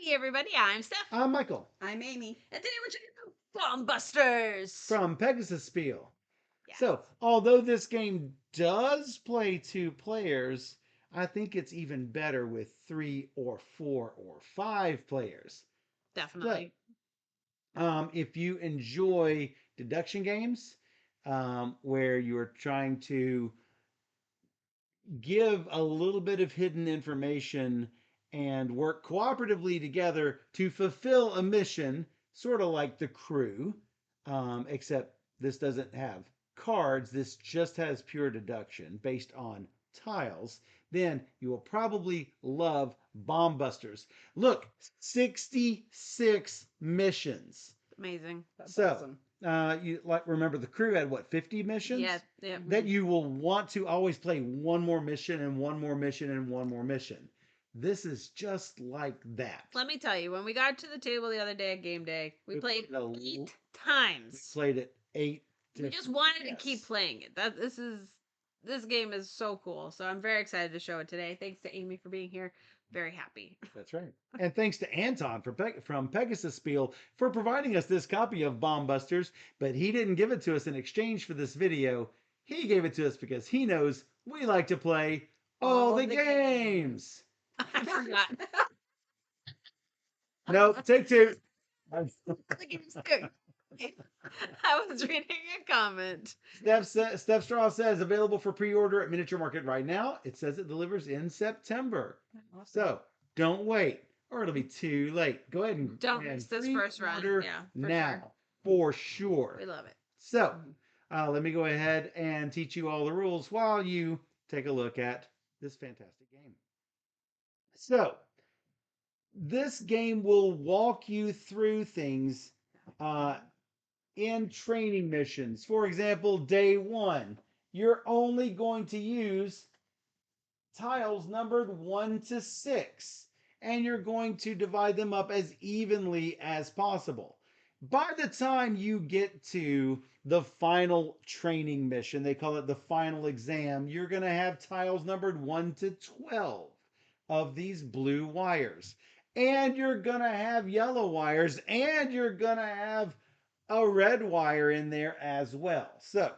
Hey everybody, I'm Steph. I'm Michael I'm Amy. And today we're checking out Bomb Busters. from Pegasus Spiel. Yeah. So, although this game does play 2 players, I think it's even better with 3 or 4 or 5 players. Definitely. So, if you enjoy deduction games, where you're trying to give a little bit of hidden information and work cooperatively together to fulfill a mission, sort of like the crew, except this doesn't have cards. This just has pure deduction based on tiles. Then you will probably love Bomb Busters. Look, 66 missions. Amazing. That's So, awesome. you remember the crew had what, 50 missions? Yeah. Yeah. That you will want to always play one more mission and one more mission and one more mission. This is just like that. Let me tell you, when we got to the table the other day at game day, we played 8 We times. played it 8. We just wanted to keep playing it. This game is so cool. So I'm very excited to show it today. Thanks to Amy for being here. Very happy. That's right. And thanks to Anton from Pegasus Spiel for providing us this copy of Bomb Busters, but he didn't give it to us in exchange for this video. He gave it to us because he knows we like to play all the games. I forgot. Nope, take 2. The game's good. I was reading a comment. Steph Straw says available for pre-order at Miniature Market right now. It says it delivers in September. Awesome. So don't wait, or it'll be too late. Go ahead and Don't miss this first run. pre-order Yeah, now for sure. We love it. So let me go ahead and teach you all the rules while you take a look at this fantastic game. So this game will walk you through things in training missions. For example, day 1, you're only going to use tiles numbered 1 to 6, and you're going to divide them up as evenly as possible. By the time you get to the final training mission, they call it the final exam, you're going to have tiles numbered 1 to 12 of these blue wires. And you're going to have yellow wires, and you're going to have a red wire in there as well. So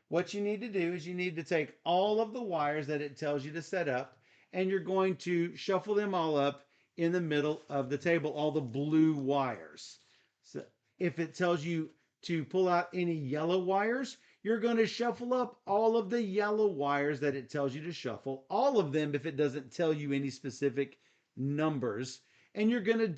what you need to do is you need to take all of the wires that it tells you to set up, and you're going to shuffle them all up in the middle of the table, all the blue wires. So if it tells you to pull out any yellow wires, you're going to shuffle up all of the yellow wires that it tells you to shuffle, all of them if it doesn't tell you any specific numbers, and you're going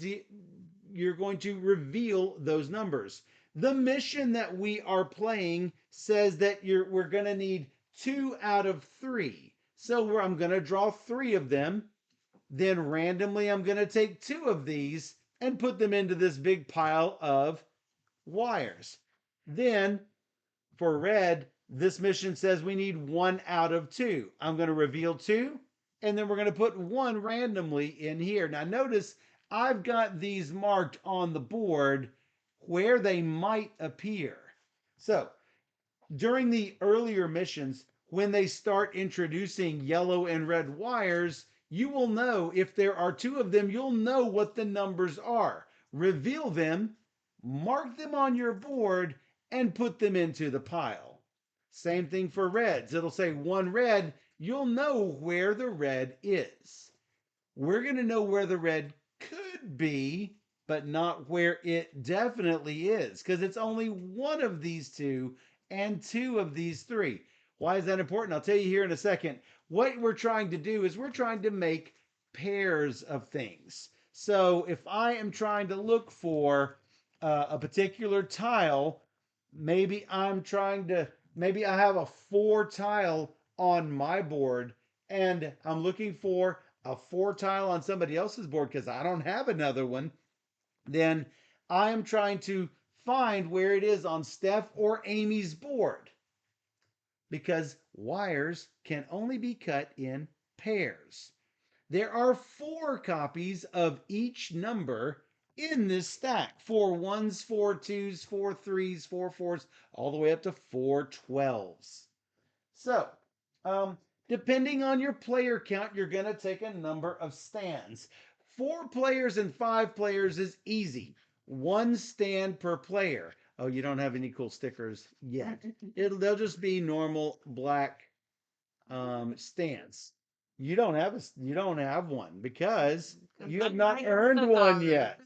to reveal those numbers. The mission that we are playing says that we're going to need 2 out of 3. So I'm going to draw 3 of them. Then randomly I'm going to take 2 of these and put them into this big pile of wires. Then for red, this mission says we need 1 out of 2. I'm going to reveal 2, and then we're going to put 1 randomly in here. Now notice I've got these marked on the board where they might appear. So during the earlier missions, when they start introducing yellow and red wires, you will know if there are 2 of them, you'll know what the numbers are. Reveal them, mark them on your board, and put them into the pile. Same thing for reds. It'll say 1 red, you'll know where the red is. We're going to know where the red could be, but not where it definitely is, because it's only 1 of these 2 and 2 of these 3. Why is that important? I'll tell you here in a second. What we're trying to do is we're trying to make pairs of things. So if I am trying to look for a particular tile, maybe I have a 4 tile on my board, and I'm looking for a 4 tile on somebody else's board because I don't have another one. Then I am trying to find where it is on Steph or Amy's board, because wires can only be cut in pairs. There are 4 copies of each number in this stack. 4 1s, 4 2s, 4 3s, 4 4s, all the way up to 4 12s. So, depending on your player count, you're going to take a number of stands. 4 players and 5 players is easy. One stand per player. Oh, you don't have any cool stickers yet. They'll just be normal black stands. You don't have one because you have not earned one yet.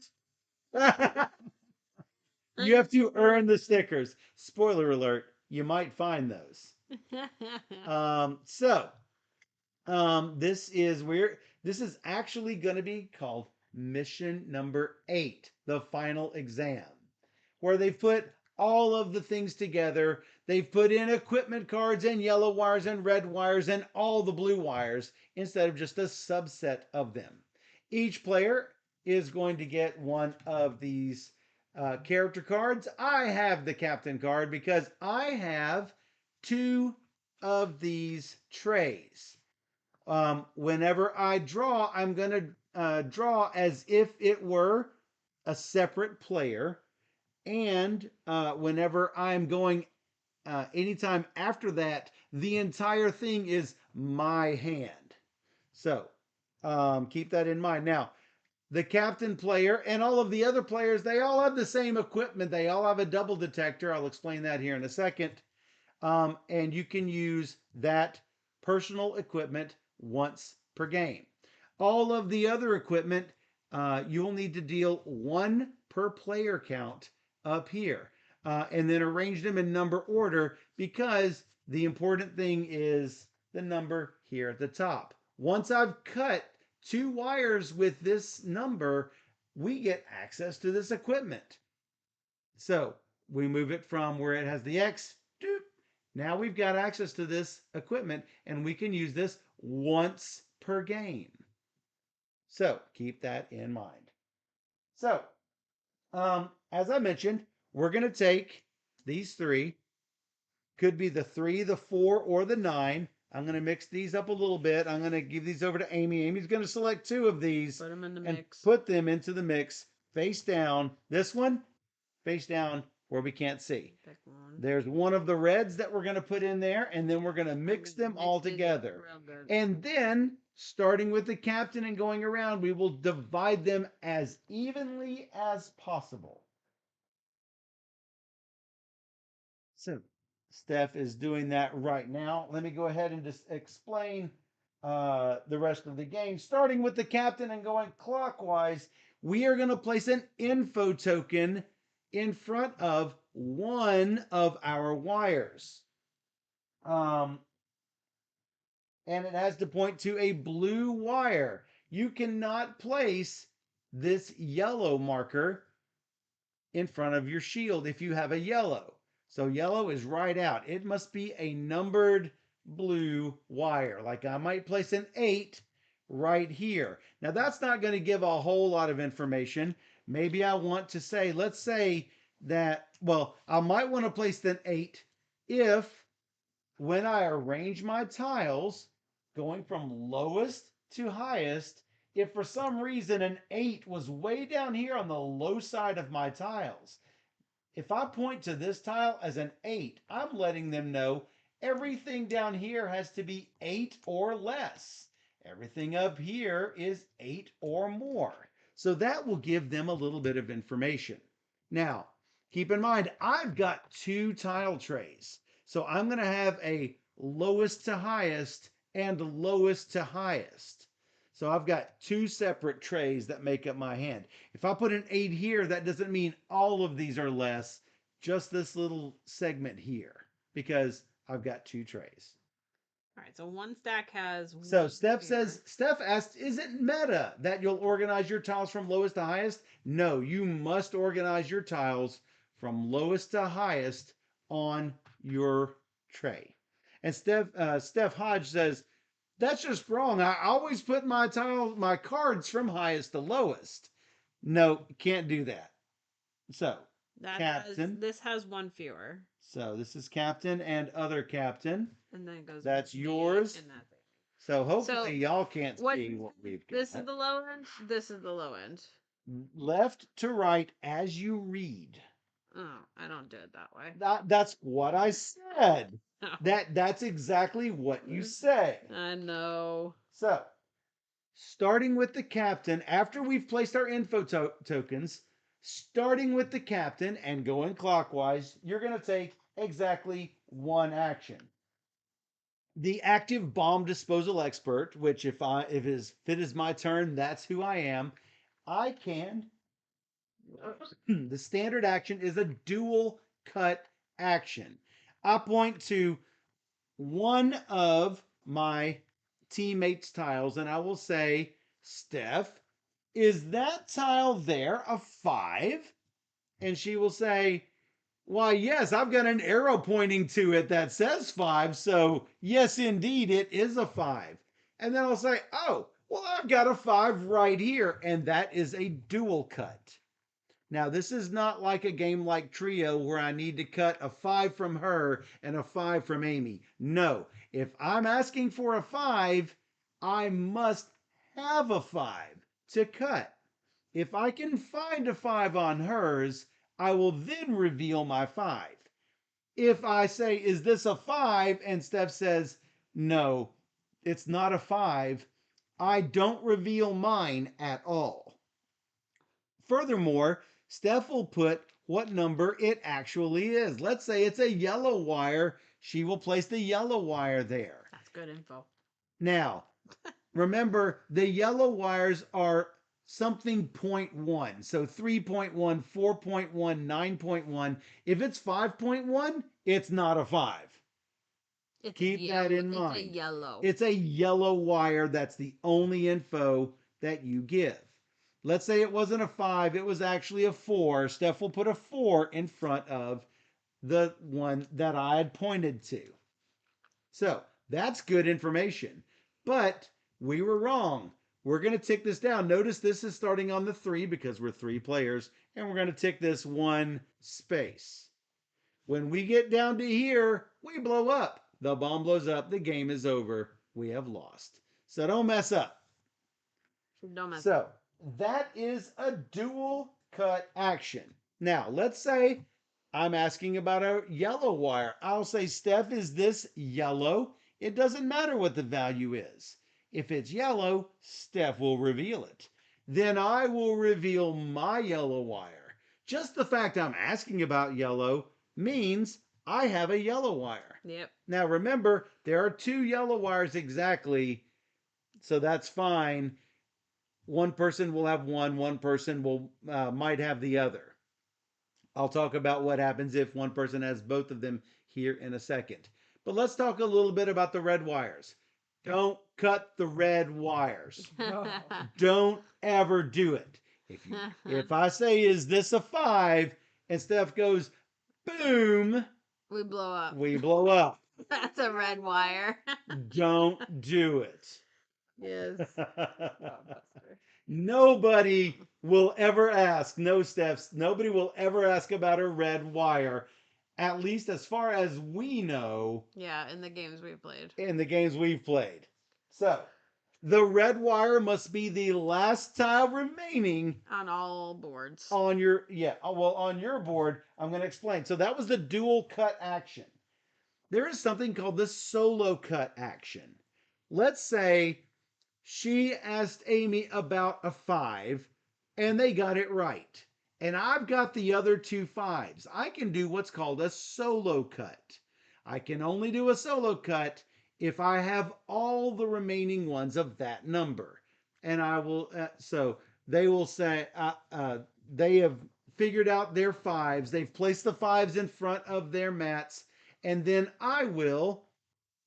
You have to earn the stickers. Spoiler alert, you might find those. So this is actually going to be called mission number 8, the final exam, where they put all of the things together. They've put in equipment cards and yellow wires and red wires and all the blue wires instead of just a subset of them. Each player is going to get one of these character cards. I have the captain card because I have 2 of these trays. Whenever I draw, I'm going to draw as if it were a separate player. And whenever I'm going anytime after that, the entire thing is my hand. So keep that in mind. Now, the captain player and all of the other players, they all have the same equipment. They all have a double detector. I'll explain that here in a second. And you can use that personal equipment once per game. All of the other equipment, you'll need to deal 1 per player count up here, and then arrange them in number order because the important thing is the number here at the top. Once I've cut 2 wires with this number, we get access to this equipment. So we move it from where it has the X. Doop. Now we've got access to this equipment and we can use this once per game. So keep that in mind. So as I mentioned, we're going to take these 3. Could be the 3, the 4, or the 9. I'm going to mix these up a little bit. I'm going to give these over to Amy. Amy's going to select 2 of these Put them in the and mix. put them into the mix face down. This one face down where we can't see. There's one of the reds that we're going to put in there, and then we're going to mix them all together. And then, starting with the captain and going around, we will divide them as evenly as possible. So, Steph is doing that right now. Let me go ahead and just explain the rest of the game. Starting with the captain and going clockwise, we are going to place an info token in front of one of our wires. And it has to point to a blue wire. You cannot place this yellow marker in front of your shield if you have a yellow. So yellow is right out. It must be a numbered blue wire. Like I might place an 8 right here. Now that's not going to give a whole lot of information. Maybe I want to say, let's say that, well, I might want to place an 8 if when I arrange my tiles going from lowest to highest, if for some reason an 8 was way down here on the low side of my tiles, if I point to this tile as an 8, I'm letting them know everything down here has to be 8 or less. Everything up here is 8 or more. So that will give them a little bit of information. Now, keep in mind, I've got 2 tile trays. So I'm going to have a lowest to highest and lowest to highest. So I've got 2 separate trays that make up my hand. If I put an 8 here, that doesn't mean all of these are less, just this little segment here, because I've got 2 trays. All right, so one stack has. So Steph asked, is it meta that you'll organize your tiles from lowest to highest? No, you must organize your tiles from lowest to highest on your tray. And Steph Hodge says, that's just wrong. I always put my cards from highest to lowest. No, can't do that. So, captain. This has 1 fewer. So this is captain and other captain. And then it goes. That's yours. And that's it. So hopefully y'all can't see what we've got. This is the low end. This is the low end. Left to right as you read. Oh, I don't do it that way. That's what I said. No. That's exactly what you say. I know. So starting with the captain, after we've placed our info tokens, starting with the captain and going clockwise, you're going to take exactly one action. The active bomb disposal expert, which if it is my turn, that's who I am. I can. The standard action is a dual cut action. I point to one of my teammates' tiles and I will say, Steph, is that tile there a 5? And she will say, why, yes, I've got an arrow pointing to it that says 5. So, yes, indeed, it is a 5. And then I'll say, oh, well, I've got a 5 right here. And that is a dual cut. Now, this is not like a game like Trio where I need to cut a 5 from her and a 5 from Amy. No, if I'm asking for a 5, I must have a 5 to cut. If I can find a 5 on hers, I will then reveal my 5. If I say, is this a 5? And Steph says, no, it's not a 5, I don't reveal mine at all. Furthermore, Steph will put what number it actually is. Let's say it's a yellow wire. She will place the yellow wire there. That's good info. Now, remember, the yellow wires are something 0.1. So 3.1, 4.1, 9.1. If it's 5.1, it's not a 5. Keep that in mind. It's a yellow. It's a yellow wire. That's the only info that you give. Let's say it wasn't a 5, it was actually a 4. Steph will put a 4 in front of the one that I had pointed to. So that's good information. But we were wrong. We're going to tick this down. Notice this is starting on the 3 because we're 3 players. And we're going to tick this 1 space. When we get down to here, we blow up. The bomb blows up. The game is over. We have lost. So don't mess up. Don't mess So up. that is a dual cut action. Now, let's say I'm asking about a yellow wire. I'll say, Steph, is this yellow? It doesn't matter what the value is. If it's yellow, Steph will reveal it. Then I will reveal my yellow wire. Just the fact I'm asking about yellow means I have a yellow wire. Yep. Now remember, there are 2 yellow wires exactly, so that's fine. One person will have one person will might have the other. I'll talk about what happens if one person has both of them here in a second. But let's talk a little bit about the red wires. Don't cut the red wires. Don't ever do it. If I say, is this a 5? And Steph goes, boom. We blow up. We blow up. That's a red wire. Don't do it. Yes. Nobody will ever ask, no Stephs, nobody will ever ask about a red wire, at least as far as we know. Yeah, in the games we've played. In the games we've played. So, the red wire must be the last tile remaining on all boards. On your, on your board, I'm going to explain. So that was the dual cut action. There is something called the solo cut action. Let's say she asked Amy about a 5 and they got it right. And I've got the other 2 5s. I can do what's called a solo cut. I can only do a solo cut if I have all the remaining ones of that number. And I will, so they will say, they have figured out their 5s. They've placed the 5s in front of their mats. And then I will,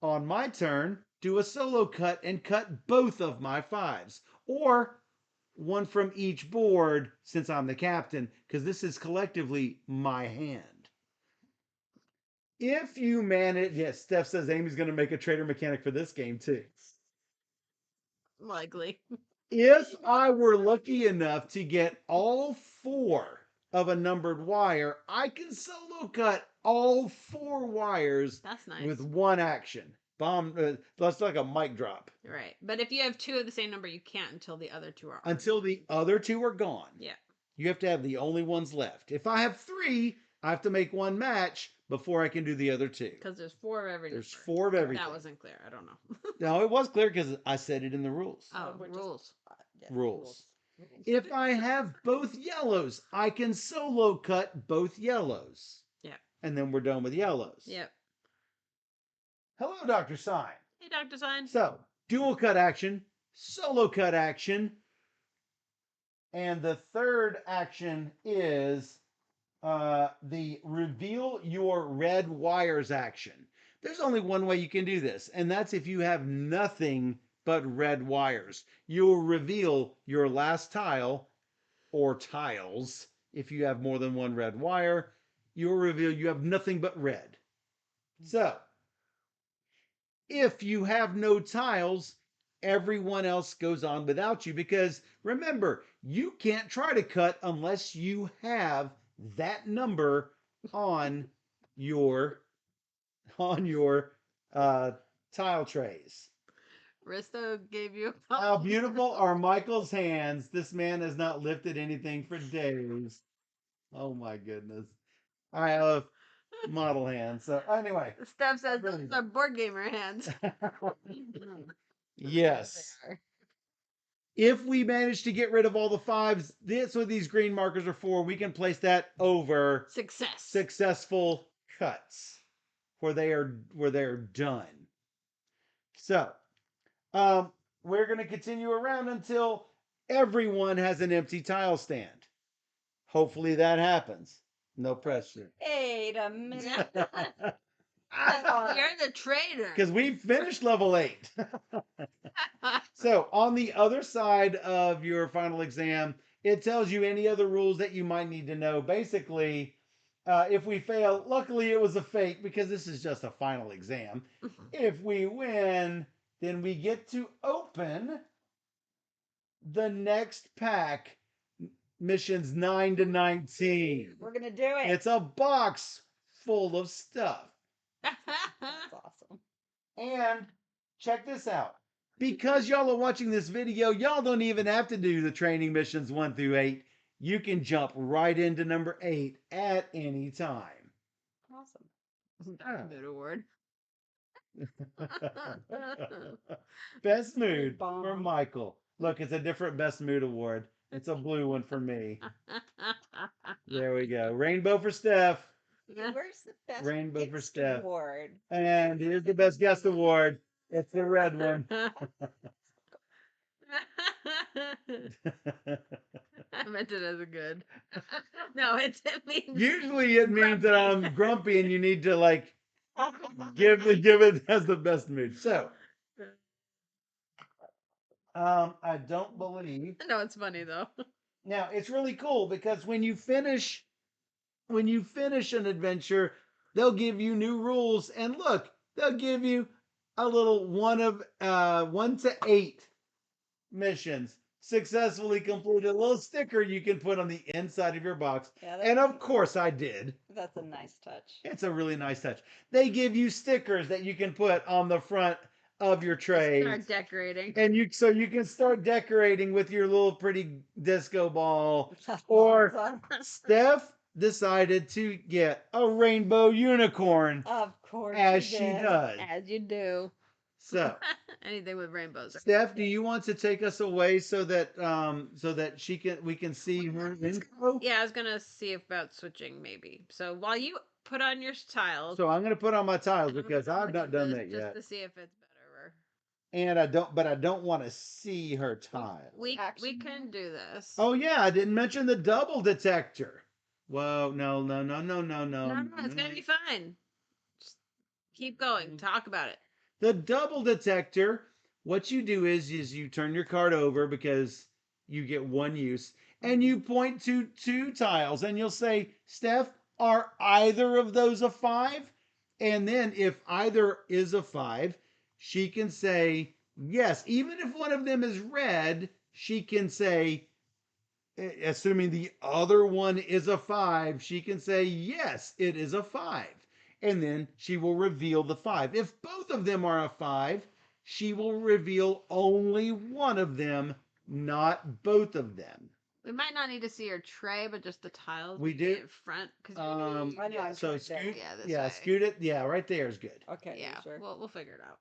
on my turn, do a solo cut and cut both of my 5s. Or one from each board since I'm the captain, because this is collectively my hand. If you manage, yes, Steph says Amy's going to make a trader mechanic for this game too. Likely. If I were lucky enough to get all 4 of a numbered wire, I can solo cut all 4 wires. That's nice. With one action. Bomb, that's like a mic drop. Right. But if you have 2 of the same number, you can't until the other 2 are Until the other 2 are gone. Yeah. You have to have the only ones left. If I have 3, I have to make one match before I can do the other 2. Because there's 4 of every There's number. 4 of everything. That wasn't clear. I don't know. No, it was clear because I said it in the rules. Oh, We're just- rules. yeah, Rules. Rules. If I have both yellows, I can solo cut both yellows. Yeah. And then we're done with yellows. Yep. Hello, Dr. Sign. Hey, Dr. Sign. So, dual cut action, solo cut action, and the third action is the reveal your red wires action. There's only one way you can do this, and that's if you have nothing but red wires. You'll reveal your last tile or tiles. If you have more than one red wire, you'll reveal you have nothing but red. So, if you have no tiles, everyone else goes on without you because remember, you can't try to cut unless you have that number on your on your tile trays. Risto gave you a How couple. beautiful are Michael's hands? This man has not lifted anything for days. Oh my goodness. I have model hands. So anyway. Steph says those are board gamer hands. Yes. If we manage to get rid of all the fives, that's what these green markers are for. We can place that over Success. successful cuts where they are done. So, we're going to continue around until everyone has an empty tile stand. Hopefully that happens. No pressure. Wait a minute. You're the traitor. Because we finished level 8. So on the other side of your final exam, it tells you any other rules that you might need to know. Basically, if we fail, luckily it was a fake because this is just a final exam. If we win, then we get to open the next pack, missions 9 to 19. We're gonna do it. It's a box full of stuff. That's awesome. And check this out. Because y'all are watching this video, y'all don't even have to do the training missions 1 through 8. You can jump right into number 8 at any time. Awesome. Mood award. Best mood Bomb. for Michael. Look, it's a different best mood award. It's a blue one for me. There we go. Rainbow for Steph. Where's the best Rainbow for guest Steph. award? And here's the best guest award. It's the red one. I meant it as a good. No, it means Usually it means that I'm grumpy and you need to like give it as the best mood. So I don't believe. No, it's funny though. Now it's really cool because when you finish an adventure, they'll give you new rules, and look, they'll give you a little 1 to 8 missions successfully completed. A little sticker you can put on the inside of your box. Yeah, And of course I did. that's a nice touch. It's a really nice touch. They give you stickers that you can put on the front of your tray. Start decorating. And you can start decorating with your little pretty disco ball. Or Steph decided to get a rainbow unicorn. Of course. As she does. As you do. So anything with rainbows. Steph, do you want to take us away so that we can see her info? Yeah, I was gonna see about switching maybe. So while you put on your tiles. So I'm gonna put on my tiles I'm because gonna I've look not at done this that yet. Just to see if it's better. And I don't want to see her tiles. We can do this. Oh yeah, I didn't mention the double detector. Whoa, no. No, it's gonna be fine. Just keep going. Talk about it. The double detector, what you do is you turn your card over because you get one use, and you point to 2 tiles, and you'll say, Steph, are either of those a 5? And then if either is a 5, she can say yes. Even if one of them is red, she can say, assuming the other one is a 5, she can say yes, it is a 5. And then she will reveal the 5. If both of them are a 5, she will reveal only one of them, not both of them. We might not need to see her tray, but just the tiles. We do? In front. I know, So right there. scoot, Yeah, this yeah, way. scoot it. Yeah, right there is good. Okay. Yeah, Sure. we'll figure it out.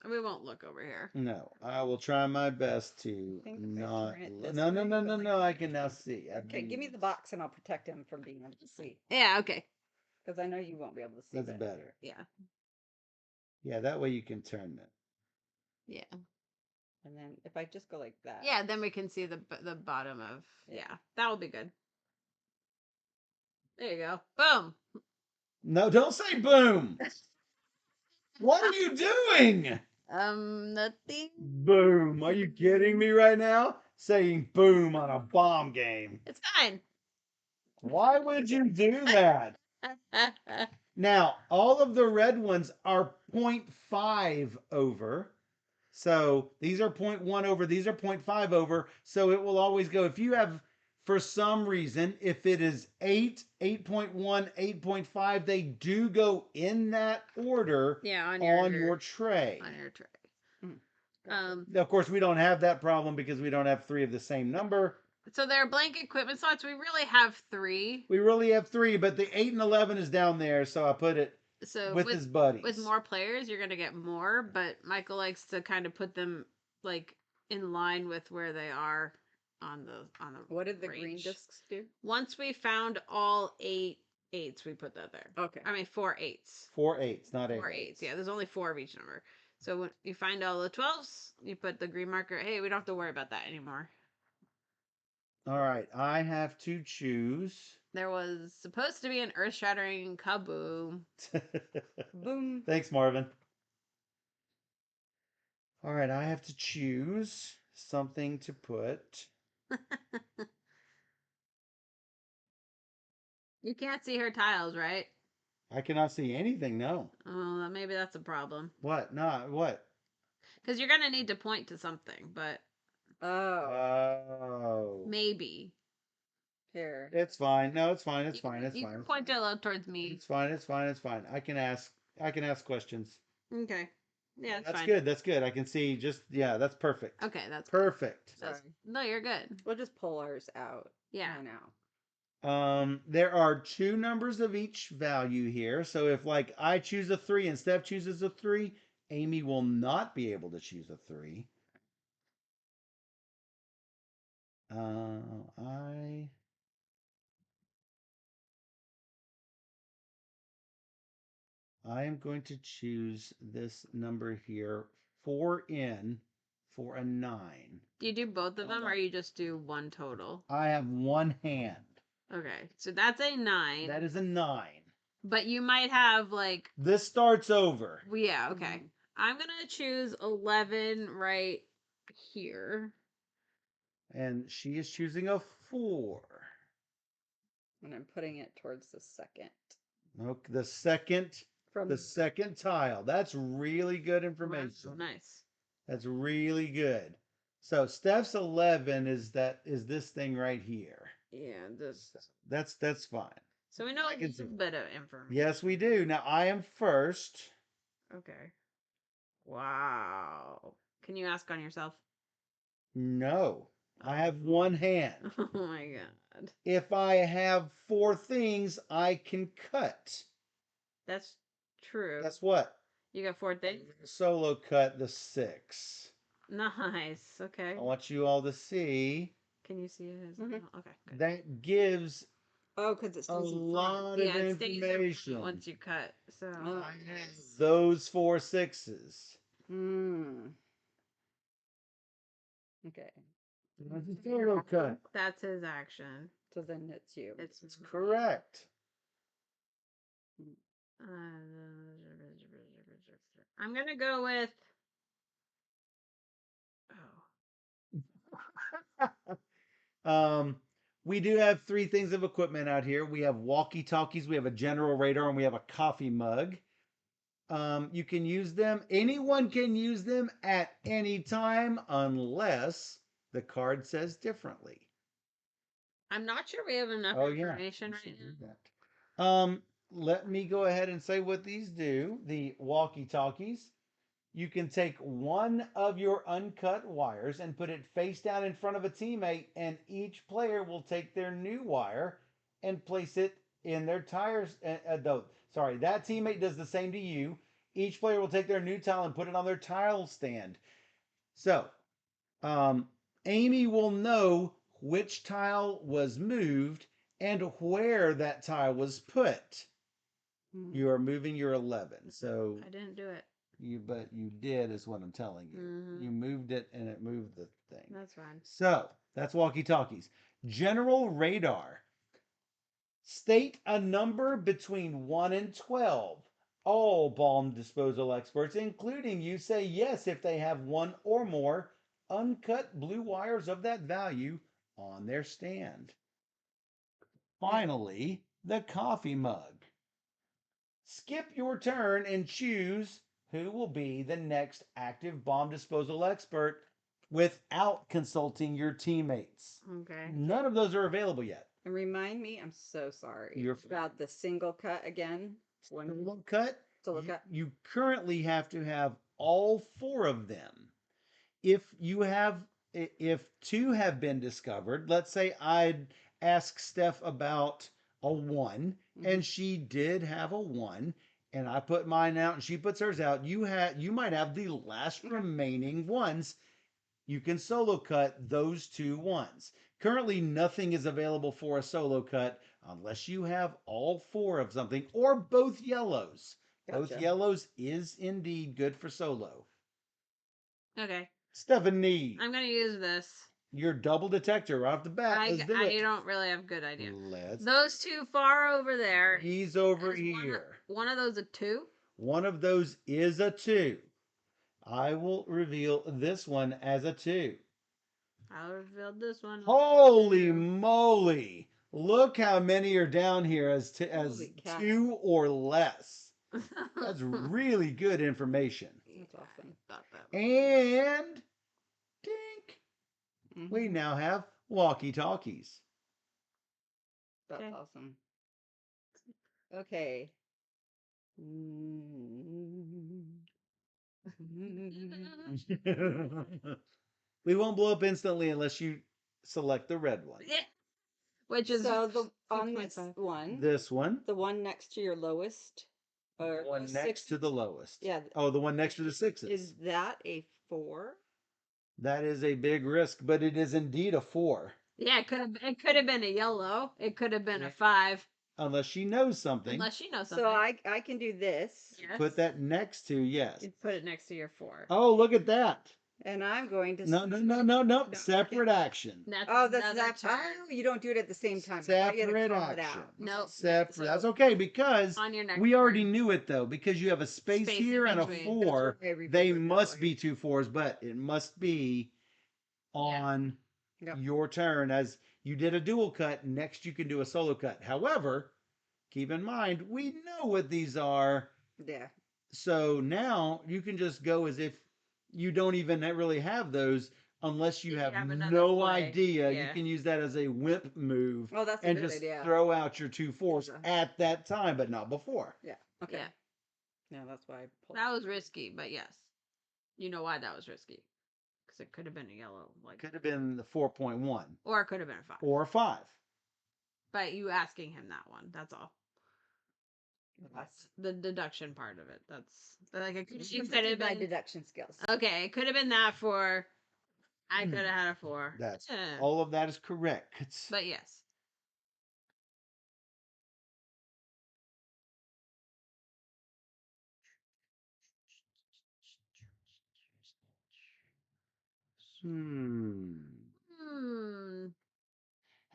We won't look over here. No, I will try my best to I think if I not. turn it this No, no, way, no, the no, mic no. I might can now be- see. Okay, give me the box and I'll protect him from being able to see. Yeah, okay. Because I know you won't be able to see That's that. better. Yeah. Yeah, that way you can turn it. Yeah. And then if I just go like that. Yeah, then we can see the bottom of. Yeah, that will be good. There you go. Boom. No, don't say boom. What are you doing? Nothing. Boom. Are you kidding me right now? Saying boom on a bomb game. It's fine. Why would you do that? Now, all of the red ones are 0.5 over. So these are 0.1 over, these are 0.5 over. So it will always go. If you have, for some reason, if it is 8, 8.1, 8.5, they do go in that order Yeah, on your tray. on your tray. Mm. Of course, we don't have that problem because we don't have 3 of the same number. So there are blank equipment slots. We really have 3. We really have 3, but the 8 and 11 is down there, so I put it So with his buddies. with more players, you're gonna get more. But Michael likes to kind of put them like in line with where they are on the What did the range. green discs do? Once we found all 8 eights, we put that there. Okay. I mean 4 eights. 4 8s, not 8 4 eights. Yeah, there's only 4 of each number. So when you find all the 12s, you put the green marker. Hey, we don't have to worry about that anymore. All right, I have to choose. There was supposed to be an earth-shattering kaboom. Boom. Thanks, Marvin. All right, I have to choose something to put. You can't see her tiles, right? I cannot see anything, no. Oh, maybe that's a problem. What? Not what? Because you're gonna need to point to something, but Oh. Oh. maybe. Here. It's fine. No, it's fine. It's You fine. can- It's you fine. can point it a little towards me. It's fine. It's fine. It's fine. I can ask. I can ask questions. Okay. Yeah, that's That's fine. good. That's good. I can see just yeah, that's perfect. Okay, that's good. Perfect. That's- Sorry. no, you're good. We'll just pull ours out. Yeah. I know. There are 2 numbers of each value here. So if like I choose a 3 and Steph chooses a 3, Amy will not be able to choose a 3. I am going to choose this number here, 4 in for a 9. Do you do both of them, or you just do one total? I have one hand. Okay, so that's a 9. That is a 9. But you might have like. This starts over. Yeah. Okay. I'm gonna choose 11 right here. And she is choosing a 4. And I'm putting it towards the second. Okay, the second From tile. That's really good information. Wow, nice. That's really good. So Steph's 11 is this thing right here. Yeah. This. That's fine. So we know I a can see little it. bit of information. Yes, we do. Now I am first. Okay. Wow. Can you ask on yourself? No. I have one hand. Oh my god. If I have 4 things, I can cut. That's true. That's what? You got 4 things? Solo cut the 6. Nice. Okay. I want you all to see. Can you see it? Mhm. Okay. Good. That gives Oh, because it a stays in front. lot Yeah, of it stays in front information. once you cut. So. Oh, I have nice. those 4 6s. Okay. That's a solo cut. That's his action. So then it's you. It's Correct. I'm gonna go with. Oh. We do have 3 things of equipment out here. We have walkie-talkies, we have a general radar, and we have a coffee mug. You can use them. Anyone can use them at any time unless the card says differently. I'm not sure we have enough information right now. Let me go ahead and say what these do. The walkie-talkies. You can take one of your uncut wires and put it face down in front of a teammate, and each player will take their new wire and place it in their tires. That teammate does the same to you. Each player will take their new tile and put it on their tile stand. So, Amy will know which tile was moved and where that tile was put. You are moving your 11. So I didn't do it. but you did is what I'm telling you. Mhm. You moved it and it moved the thing. That's fine. So that's walkie-talkies. General radar. State a number between 1 and 12. All bomb disposal experts, including you, say yes if they have one or more uncut blue wires of that value on their stand. Finally, the coffee mug. Skip your turn and choose who will be the next active bomb disposal expert without consulting your teammates. Okay. None of those are available yet. And remind me, I'm so sorry. You're about the single cut again. Solo cut. Solo cut. You currently have to have all 4 of them. If two have been discovered, let's say I'd ask Steph about a 1 and she did have a 1 and I put mine out and she puts hers out, you might have the last remaining ones. You can solo cut those 2 ones. Currently nothing is available for a solo cut unless you have all 4 of something or both yellows. Both Gotcha. yellows is indeed good for solo. Okay. Stephanie, I'm gonna use this. your double detector right off the bat. Let's do it. I don't really have a good idea. Let's. Those 2 far over there. He's over Is here. One of those a 2? One of those is a 2. I will reveal this one as a 2. I'll reveal this one. Holy moly! Look how many are down here as 2 or less. That's really good information. That's awesome. And dink, we now have walkie-talkies. That's awesome. Okay. We won't blow up instantly unless you select the red one. Yeah. Which is on this one. This one. The one next to your lowest. The one next to the lowest. Yeah. Oh, the one next to the 6s. Is that a 4? That is a big risk, but it is indeed a 4. Yeah, it could have been a yellow. It could have been a 5. Unless she knows something. Unless she knows something. So I can do this. Yes. Put that next to, yes. You'd put it next to your 4. Oh, look at that. And I'm going to... No. Separate action. That's you don't do it at the same time. Separate action. No. Separate. So that's okay because on your next we already knew it though. Because you have a space here and a 4. They must be 2 4s, but it must be on your turn. As you did a dual cut, next you can do a solo cut. However, keep in mind, we know what these are. Yeah. So now you can just go as if you don't even really have those unless you have no idea. Yeah. You can use that as a wimp move. Oh, that's a good idea. Throw out your 2 4s at that time, but not before. Yeah. Okay. Yeah. No, that's why I pulled. That was risky, but yes. You know why that was risky. Because it could have been a yellow. Could have been the 4.1. Or it could have been a 5. Or a 5. But you asking him that one, that's all. That's the deduction part of it. That's like it could have been my deduction skills. Okay, it could have been that 4. I could have had a 4. That's all of that is correct. But yes.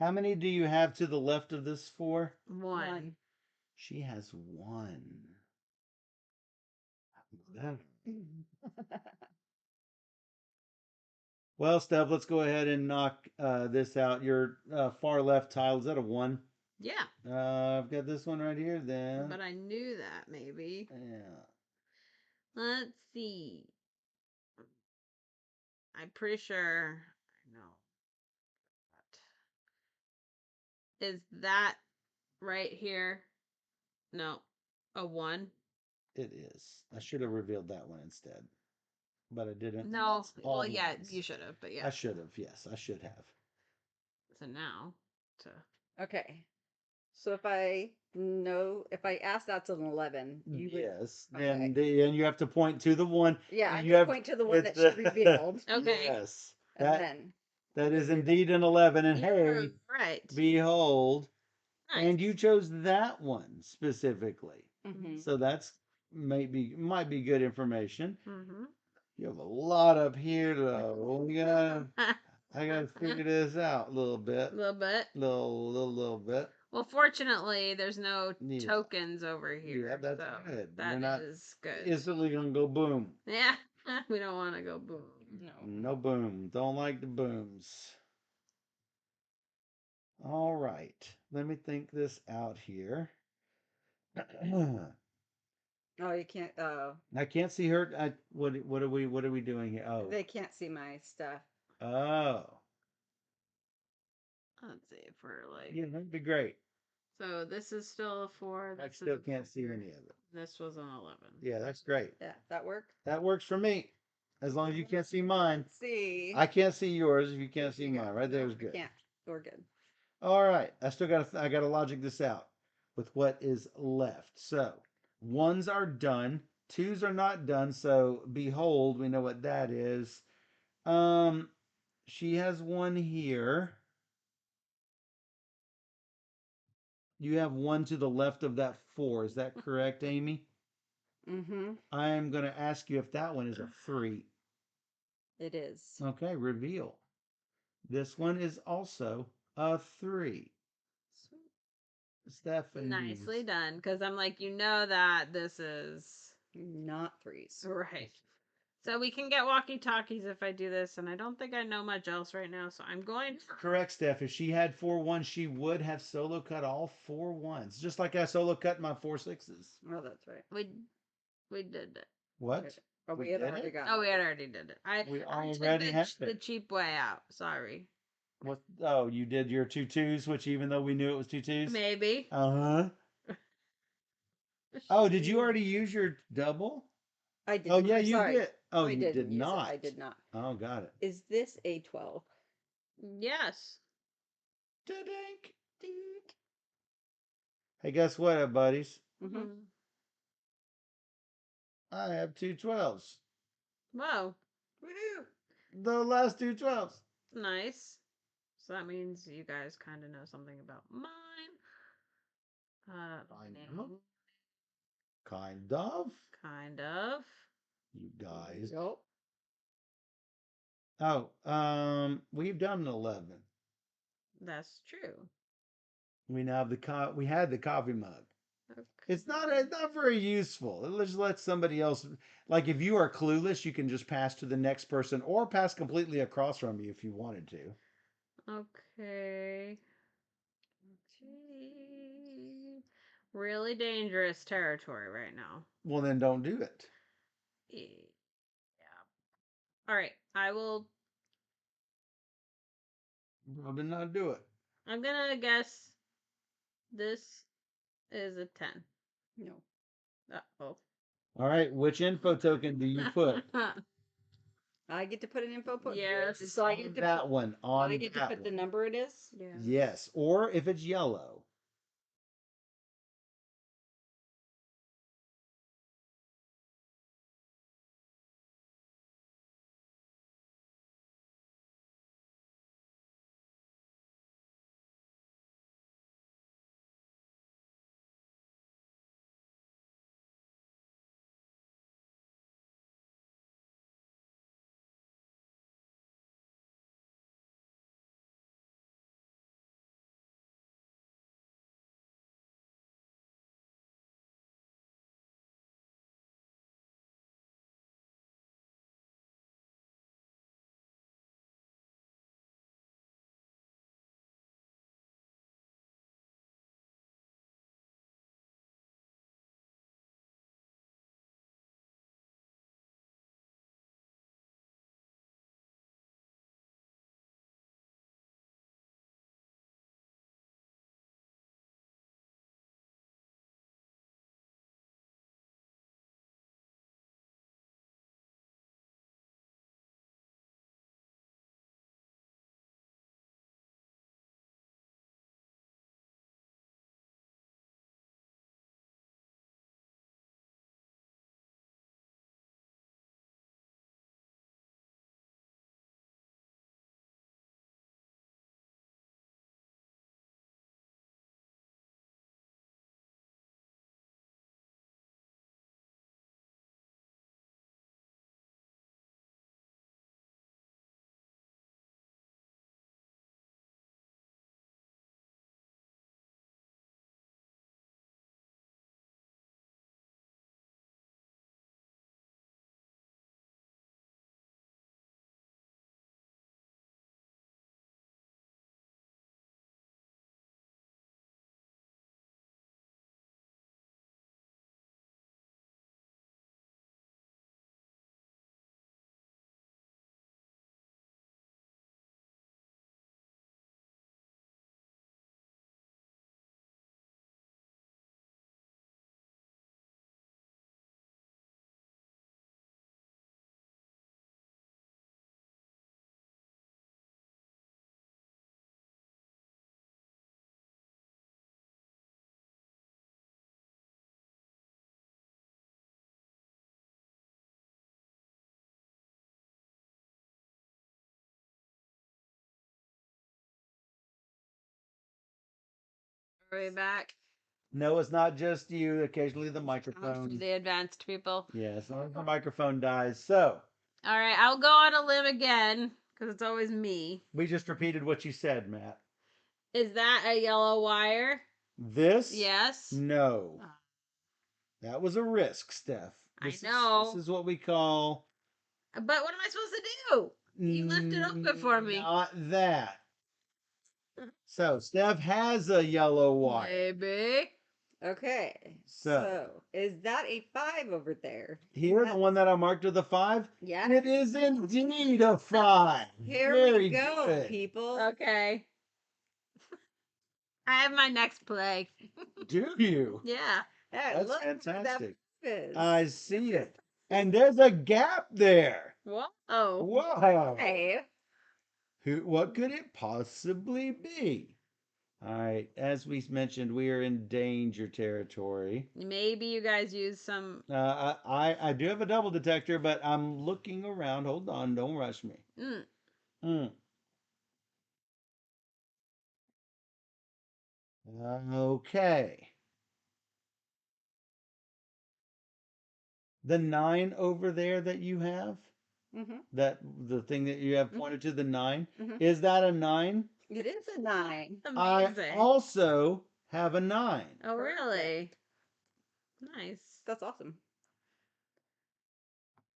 How many do you have to the left of this 4? 1. She has 1. Well, Steph, let's go ahead and knock this out. Your far left tile, is that a 1? Yeah. I've got this one right here then. But I knew that maybe. Yeah. Let's see. I'm pretty sure I know. Is that right here? No. A 1? It is. I should have revealed that one instead. But I didn't. No. Well, yeah, you should have, but yeah. I should have. Yes, I should have. So now Okay. So if I ask that's an 11, you would. Yes, Okay. and you have to point to the one. Yeah, I and have you to have point to the one it's that she revealed, Okay. Yes, and that then that is reveal. indeed an 11. And You're hey, right. behold, Nice. and you chose that one specifically. Mhm. So that's might be good information. Mm-hmm. You have a lot up here though. I gotta figure this out a little bit. A little bit. Little bit. Well, fortunately, there's no Yeah. tokens over here. Yeah, that's so good. That We're not is good. instantly gonna go boom. Yeah, we don't want to go boom. No. No boom. Don't like the booms. All right. Let me think this out here. Oh, you can't. Oh, I can't see her. What are we doing here? Oh. they can't see my stuff. Oh. Let's see if we're like. Yeah, that'd be great. So this is still a 4. I This still is a can't see 4. any of it. This was an 11. Yeah, that's great. Yeah, that work? That works for me. As long as you can't see mine. Let's see. I can't see yours if you can't see There you go. mine. Right there No, is I good. can't. We're good. All right. I gotta logic this out with what is left. So ones are done. Twos are not done. So behold, we know what that is. Um, she has one here. You have one to the left of that 4. Is that correct, Amy? Mm-hmm. I am going to ask you if that one is a 3. It is. Okay, reveal. This one is also a 3. Stephanie. Nicely done. Because I'm like, you know that this is. Not threes. Right. So we can get walkie-talkies if I do this, and I don't think I know much else right now, so I'm going to... Correct, Steph. If she had 4 1s, she would have solo cut all 4 1s. Just like I solo cut my 4 6s. Oh, that's right. We did it. What? Oh, We we had did already it? got Oh, we had already did it. We I took already have the it. cheap way out. Sorry. What? Oh, you did your 2 2s, which even though we knew it was 2 2s? Maybe. Uh huh. Oh, did you already use your double? I did. Oh, yeah, I'm you sorry. did. Oh, I you didn't did use not. It. I did not. Oh, got it. Is this a 12? Yes. Da-dink, dink. Hey, guess what, buddies? Mm-hmm. I have 2 12s. Whoa. Woohoo! The last 2 12s. Nice. So that means you guys kind of know something about mine. I know. Kind of. Kind of. You guys. Yup. Oh, we've done an 11. That's true. We now have we had the coffee mug. Okay. It's not very useful. It just lets somebody else, like if you are clueless, you can just pass to the next person or pass completely across from you if you wanted to. Okay. Okay. Really dangerous territory right now. Well, then don't do it. Yeah. All right. I will. Probably not do it. I'm gonna guess this is a 10. No. Oh. All right, which info token do you put? I get to put an info put. Yes. So I get to that put, one on I get to that put the one. number it is. Yeah. Yes, or if it's yellow. Are we back? No, it's not just you. Occasionally the For microphone. the advanced people. Yes, the microphone dies. So All right, I'll go on a limb again because it's always me. we just repeated what you said, Matt. Is that a yellow wire? This? Yes. No. Oh, That was a risk, Steph. I This know. This is what we call. But what am I supposed to do? You left it open for me. Not that. So Steph has a yellow wire. Maybe. Okay. So So, is that a 5 over there? here, the That's- one that I marked with a 5. Yeah. It is indeed a 5. Here Very we go, good. people. Okay. I have my next play. Do you? Yeah. Hey, That's look where that fantastic. is. I see it. And there's a gap there. What? Oh. Wow. Hey. What could it possibly be? All right, as we mentioned, we are in danger territory. Maybe you guys use some. I do have a double detector, but I'm looking around. Hold on, don't rush me. Mm. Okay. The 9 over there that you have, Mm-hmm. that the thing that you have Mhm. pointed to, the 9, Mhm. is that a 9? It is a 9. Amazing. I also have a 9. Oh, really? Nice. That's awesome.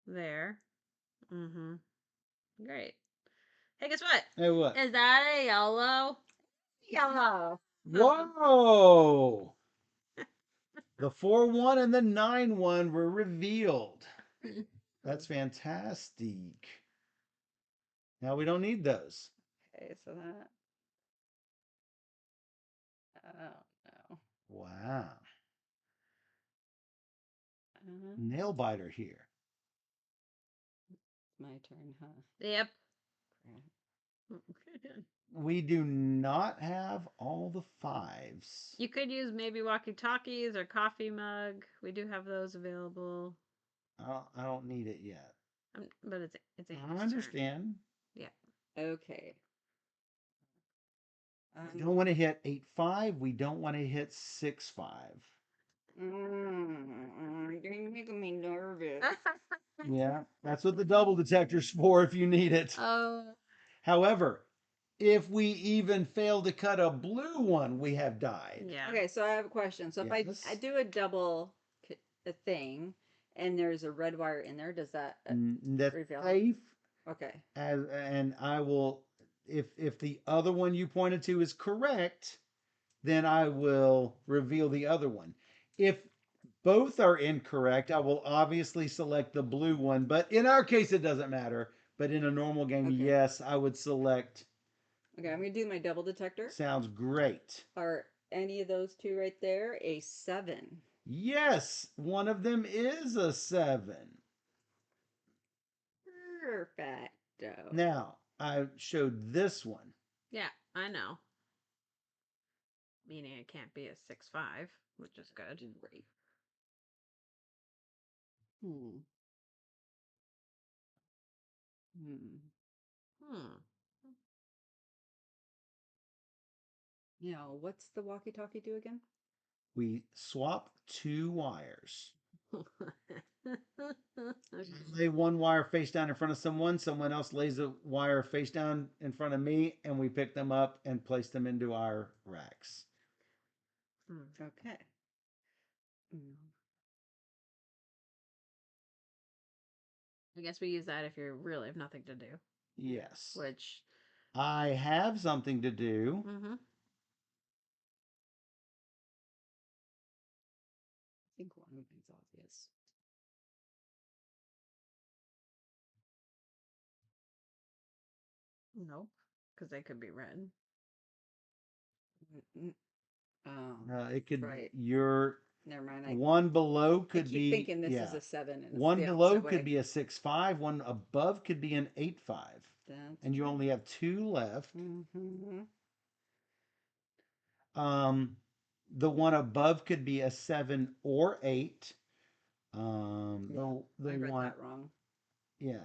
There. Mm-hmm. Great. Hey, guess what? Hey, what? Is that a yellow? Yellow. Whoa! The 4-1 and the 9-1 were revealed. That's fantastic. Now we don't need those. Okay, so that. Oh, no. Wow. Uh, Nail biter here. my turn, huh? Yep. We do not have all the 5s. You could use maybe walkie-talkies or coffee mug. We do have those available. I don't need it yet. But it's I Amy's turn. understand. Yeah. Okay. We don't want to hit 8-5. We don't want to hit 6-5. You're making me nervous. Yeah, that's what the double detector's for if you need it. Oh. However, if we even fail to cut a blue one, we have died. Yeah. Okay, so I have a question. So if Yes. I do a double a thing and there's a red wire in there, does that That's reveal? safe. Okay. And I will, if the other one you pointed to is correct, then I will reveal the other one. If both are incorrect, I will obviously select the blue one. But in our case, it doesn't matter. But in a normal game, Okay. yes, I would select. Okay, I'm gonna do my double detector. Sounds great. Are any of those two right there a 7? Yes, one of them is a 7. Perfecto. Now, I showed this one. Yeah, I know. Meaning it can't be a 6-5, which is good. Great. Hmm. Hmm. Now, what's the walkie-talkie do again? We swap 2 wires. Lay one wire face down in front of someone else lays a wire face down in front of me, and we pick them up and place them into our racks. Okay. I guess we use that if you really have nothing to do. Yes. Which. I have something to do. Mm-hmm. I think one of them's obvious. Nope. Because they could be red. Oh, It could right. your Never mind. one below I could keep be thinking this is a 7 and it's one the below opposite could way. be a 6-5. One above could be an 8-5. That's And you right. only have 2 left. Mm-hmm. The one above could be a 7 or 8. The I read one, that wrong. yeah,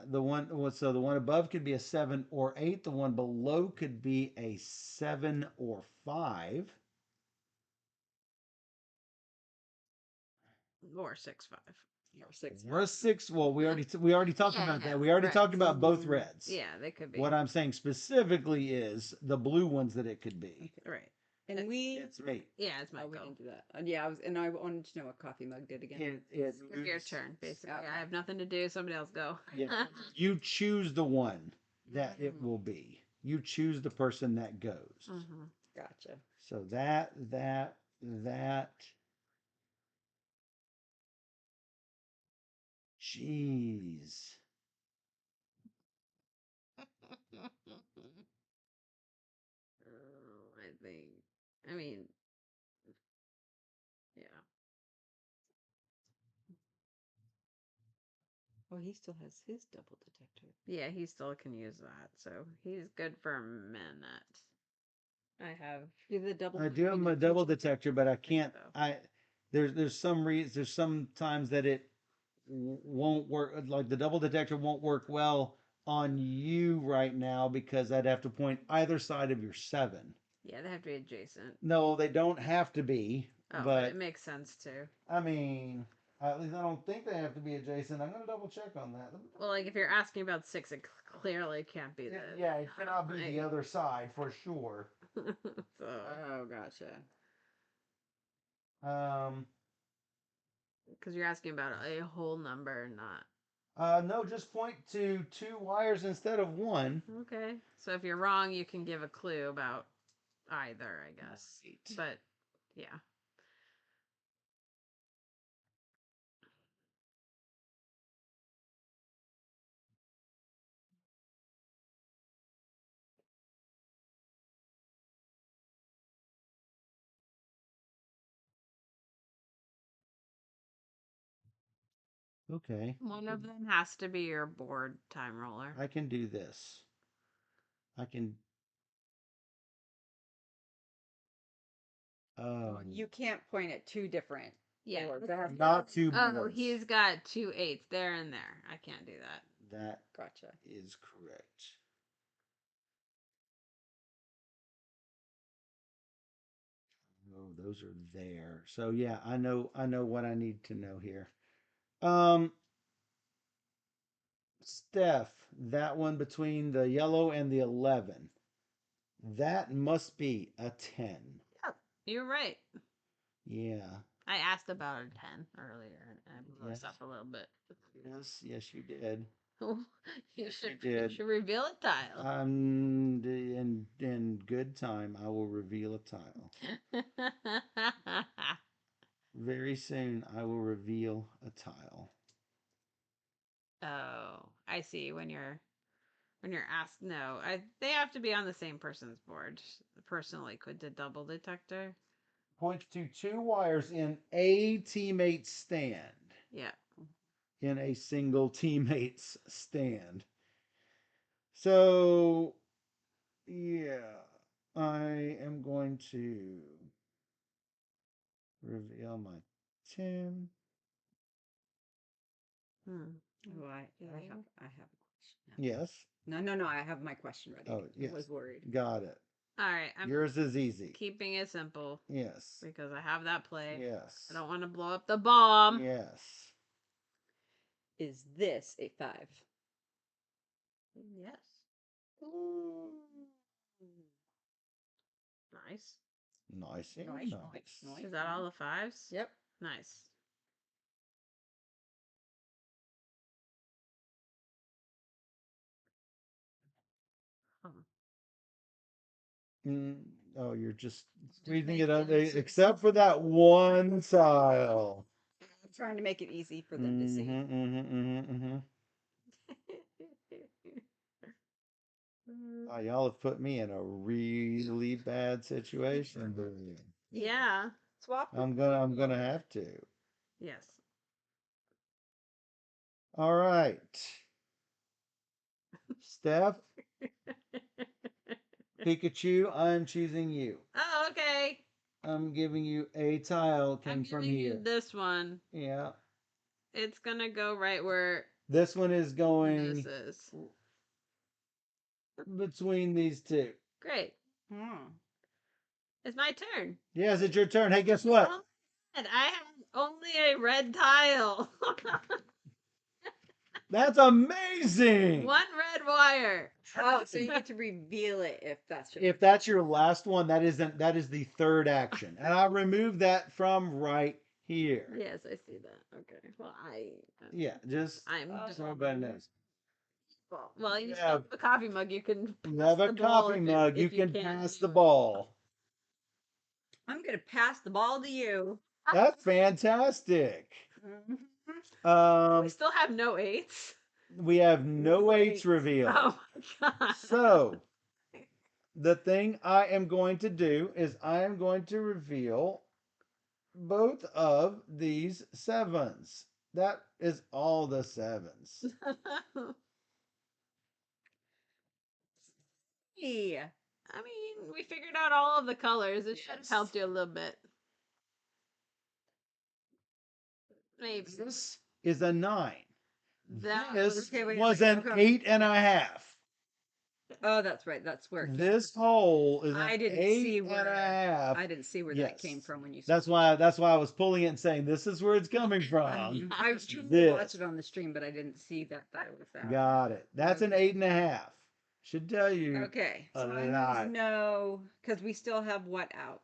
so the one above could be a 7 or 8. The one below could be a 7 or 5. Or 6-5. Or 6. We're a 6. Well, we already talked Yeah, about yeah, that. We already right. talked about both reds. Yeah, they could be. What I'm saying specifically is the blue ones that it could be. Okay. Right. And It's me. Yeah, it's Oh, we Michael. didn't do that. Yeah, I wanted to know what coffee mug did again. It It's your moves. turn, basically. Okay. I have nothing to do. Somebody else go. Yeah. You choose the one that it Mm. will be. You choose the person that goes. Mm-hmm. Gotcha. So that. Jeez. I think. I mean, yeah. Oh, he still has his double detector. Yeah, he still can use that. So he's good for a minute. I have. Do the double. I do have my double detector, but I can't. so. There's some reason. There's some times that it won't work. Like the double detector won't work well on you right now because I'd have to point either side of your 7. Yeah, they have to be adjacent. No, they don't have to be. Oh, but it makes sense too. I mean, at least I don't think they have to be adjacent. I'm gonna double check on that. Well, like if you're asking about 6, it clearly can't be the. Yeah, it cannot be the other side for sure. So. Oh, gotcha. Because you're asking about a whole number, not. No, just point to 2 wires instead of 1. Okay. So if you're wrong, you can give a clue about either, I guess. Right. But yeah. Okay. One of them has to be your board time roller. I can do this. I can. You can't point at 2 different. Yeah. boards. That has to- Not 2 Oh, boards. he's got 2 8s there and there. I can't do that. That Gotcha. is correct. Oh, those are there. So yeah, I know what I need to know here. Steph, that one between the yellow and the 11. That must be a 10. Yeah, you're right. Yeah. I asked about a 10 earlier and I blew us Yes. up a little bit. Yes, you did. you Yes, should you did. you should reveal a tile. In good time, I will reveal a tile. Very soon, I will reveal a tile. Oh, I see. When you're asked, no, they have to be on the same person's board. The person liquid to double detector. Point to 2 wires in a teammate's stand. Yeah. In a single teammate's stand. So, yeah, I am going to reveal my 10. Oh, I have a question. Yes. No. I have my question ready. Oh, yes. I was worried. Got it. All right. I'm Yours is easy. keeping it simple. Yes. Because I have that play. Yes. I don't want to blow up the bomb. Yes. Is this a 5? Yes. Nice. Nice. Nice. Is that all the 5s? Yep. Nice. Oh, you're just squeezing it out, except for that one tile. I'm trying to make it easy for them to see. Oh, y'all have put me in a really bad situation. Yeah. Swap. I'm gonna have to. Yes. All right. Steph, Pikachu, I'm choosing you. Oh, okay. I'm giving you a tile I'm from giving you here. this one. Yeah. It's gonna go right where This one is going this is. between these 2. Great. It's my turn. Yes, it's your turn. Hey, guess what? And I have only a red tile. That's amazing. One red wire. Oh, so you get to reveal it if that's your. If that's your last one, that is the third action. And I remove that from right here. Yes, I see that. Okay. Well, Yeah, just I'm so everybody knows. well, you You still have- have a coffee mug. You can You pass have a the ball coffee if mug. You if can can't pass do the it. ball. I'm gonna pass the ball to you. That's fantastic. Mhm. We still have no eights. We have no No eights eights. revealed. Oh my god. So the thing I am going to do is I am going to reveal both of these sevens. That is all the sevens. Hey. I mean, we figured out all of the colors. It should have Yes. helped you a little bit. Maybe. This is a 9. That This Okay, wait a was second. an Okay. 8.5. Oh, that's right. That's where it came This hole is I an didn't eight see and where a half. I didn't see where that came Yes. from when you. That's why I was pulling it and saying this is where it's coming from. I was trying to This. watch it on the stream, but I didn't see that was that. Got it. That's an 8.5. Should tell you. Okay. a So I lot. lose no, because we still have what out?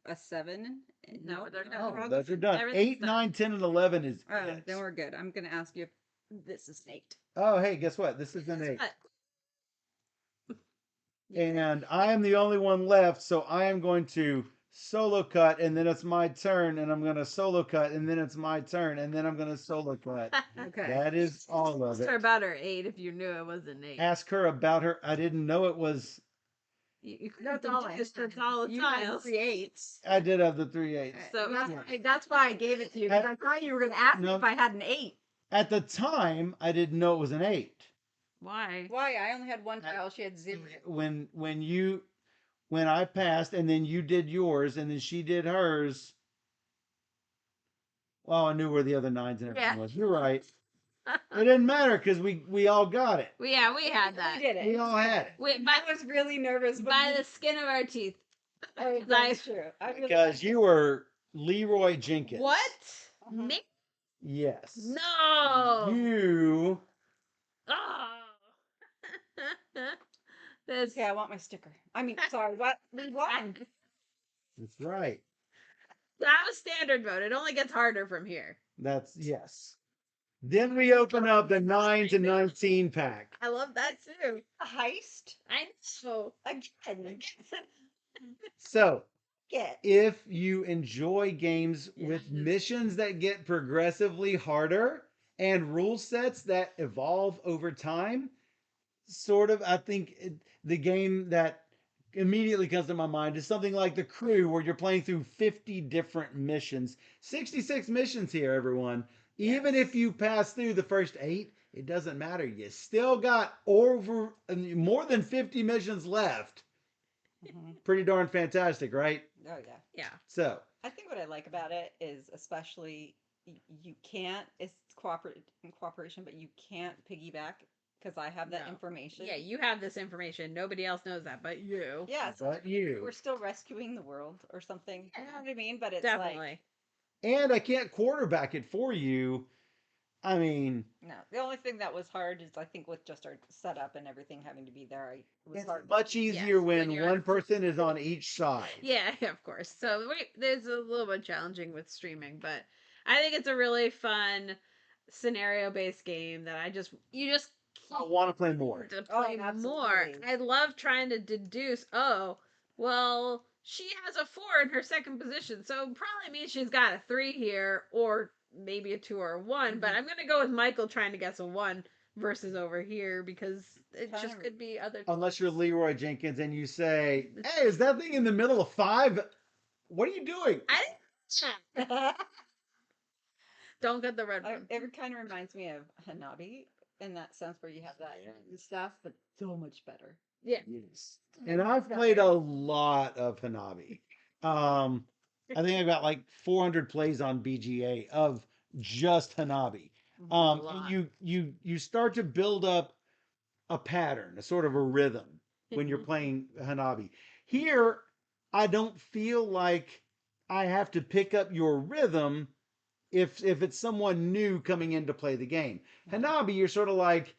A 7? No, they're Oh, done. those are done. Everything's 8, done. 9, 10, and 11 is Oh, it. then we're good. I'm gonna ask you if this is an 8. Oh, hey, guess what? This is an Guess 8. what? And I am the only one left, so I am going to solo cut, and then it's my turn, and I'm going to solo cut, and then it's my turn, and then I'm going to solo cut. Okay. That is all of Ask her it. about her 8 if you knew it was an 8. Ask her about her. I didn't know it was. You That's couldn't all I deduce had. that's all the You had tiles. 3 8s. I did have the 3 8s. So That's why I gave it to you. 'Cause I thought you were gonna ask me No. if I had an 8. At the time, I didn't know it was an 8. why? Why? I only had one tile. She had 0. When I passed, and then you did yours, and then she did hers. Well, I knew where the other 9s and everything Yeah. was. You're right. It didn't matter because we all got it. Yeah, we had that. We did it. We all had it. I was really nervous. By the skin of our teeth. Oh, that's true. I really Because you were Leroy Jenkins. What? Mhm. Me? Yes. No. You. Oh. This. Okay, I want my sticker. I mean, sorry, what? We won. That's right. That was standard mode. It only gets harder from here. That's yes. Then we open up the 9 to 19 pack. I love that too. A heist I know. again. So, Yeah. if you enjoy games with Yes. missions that get progressively harder and rule sets that evolve over time, sort of, I think the game that immediately comes to my mind is something like The Crew, where you're playing through 50 different missions. 66 missions here, everyone. Even if you pass through the first 8, it doesn't matter. You still got more than 50 missions left. Mhm. Pretty darn fantastic, right? Oh yeah. Yeah. So, I think what I like about it is especially you can't. It's cooperation, but you can't piggyback because I have that No. information. Yeah, you have this information. Nobody else knows that but you. Yeah. So but you. we're still rescuing the world or something. You know what I mean? But it's Definitely. like And I can't quarterback it for you. I mean, no. The only thing that was hard is I think with just our setup and everything having to be there, it was it's hard. much easier when when you're one on- person is on each side. Yeah, of course. So there's a little bit challenging with streaming, but I think it's a really fun scenario-based game that you just I want to play more. to Oh, play more. absolutely. I love trying to deduce. Oh, well, she has a 4 in her second position, so probably means she's got a 3 here, or maybe a 2 or a one. But I'm gonna go with Michael trying to guess a 1 versus over here because it just Kinda- could be other. Unless you're Leroy Jenkins and you say, "Hey, is that thing in the middle of 5? What are you doing?" I don't get the red one. It kind of reminds me of Hanabi in that sense where you have that stuff, but so much better. Yeah. Yes. And I've played a lot of Hanabi. I think I've got like 400 plays on BGA of just Hanabi. Mm-hmm. And lot. you start to build up a pattern, a sort of a rhythm when you're playing Hanabi. Here, I don't feel like I have to pick up your rhythm if it's someone new coming in to play the game. Hanabi, you're sort of like,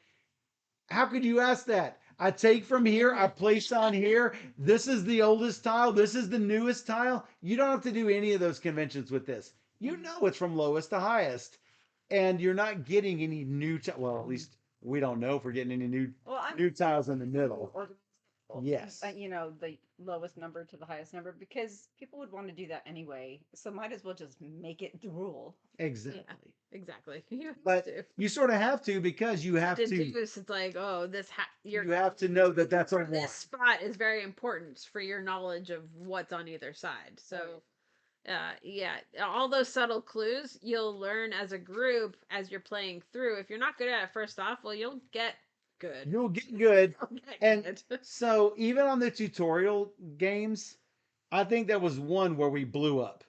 how could you ask that? I take from here, I place on here. This is the oldest tile. This is the newest tile. You don't have to do any of those conventions with this. You know it's from lowest to highest, and you're not getting any new. Well, at least we don't know if we're getting any Well, I'm new tiles in the middle. organizable. Yes, The lowest number to the highest number because people would want to do that anyway. So might as well just make it the rule. exactly. Exactly. You have But to. you sort of have to because you have to. Deduce, it's like, oh, You have to know that that's a one. this spot is very important for your knowledge of what's on either side. So, yeah, all those subtle clues you'll learn as a group as you're playing through. If you're not good at it first off, well, you'll get good. You'll get good. You'll get And good. so even on the tutorial games, I think that was one where we blew up.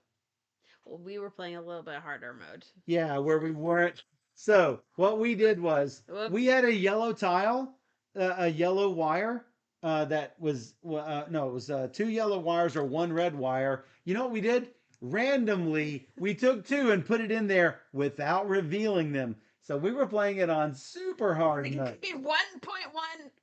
Well, we were playing a little bit harder mode. Yeah, where we weren't. So what we did was Whoops. we had a yellow tile, a yellow wire. That was no, it was two yellow wires or one red wire. You know what we did? Randomly, we took two and put it in there without revealing them. So we were playing it on super hard It mode. could be 1.1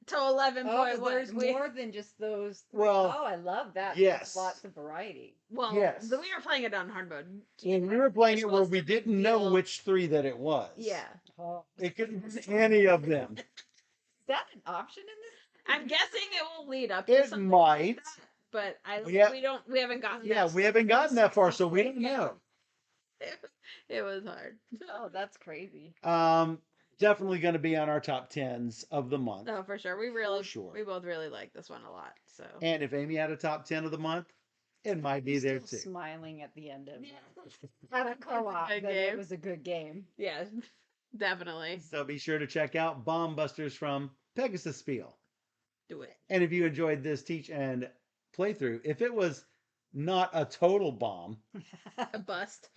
to 11.1. Oh, there's more than just those. Well, oh, I love that. yes. There's lots of variety. Well, Yes. we were playing it on hard mode. And we were playing it where Was we the big didn't know deal. which three that it was. Yeah. Oh, It could have been any of them. is that an option in this? I'm guessing it will lead up to It something might. like that, but Yeah. we haven't gotten Yeah, that we haven't gotten that far, so we don't know. It was hard. Oh, that's crazy. Definitely going to be on our top tens of the month. No, for sure. We both really like this one a lot. So And if Amy had a top 10 of the month, it might be there Still too. Smiling at the end of Yeah. Had a co-op Good that game. it was a good game. yeah, definitely So be sure to check out Bomb Busters from Pegasus Spiel. do it. And if you enjoyed this teach and playthrough, if it was not a total bomb, A bust.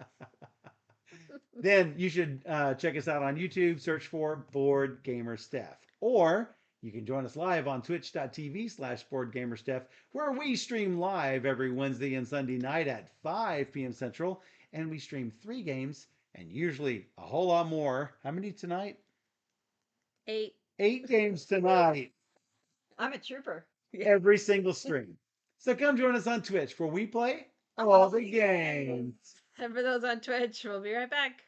then you should check us out on YouTube. Search for Board Gamer Steph. Or you can join us live on twitch.tv/BoardGamerSteph, where we stream live every Wednesday and Sunday night at 5 p.m. Central. And we stream 3 games and usually a whole lot more. How many tonight? 8. 8 games tonight, I'm a trooper. every single stream. So come join us on Twitch where we play all the games. And for those on Twitch, we'll be right back.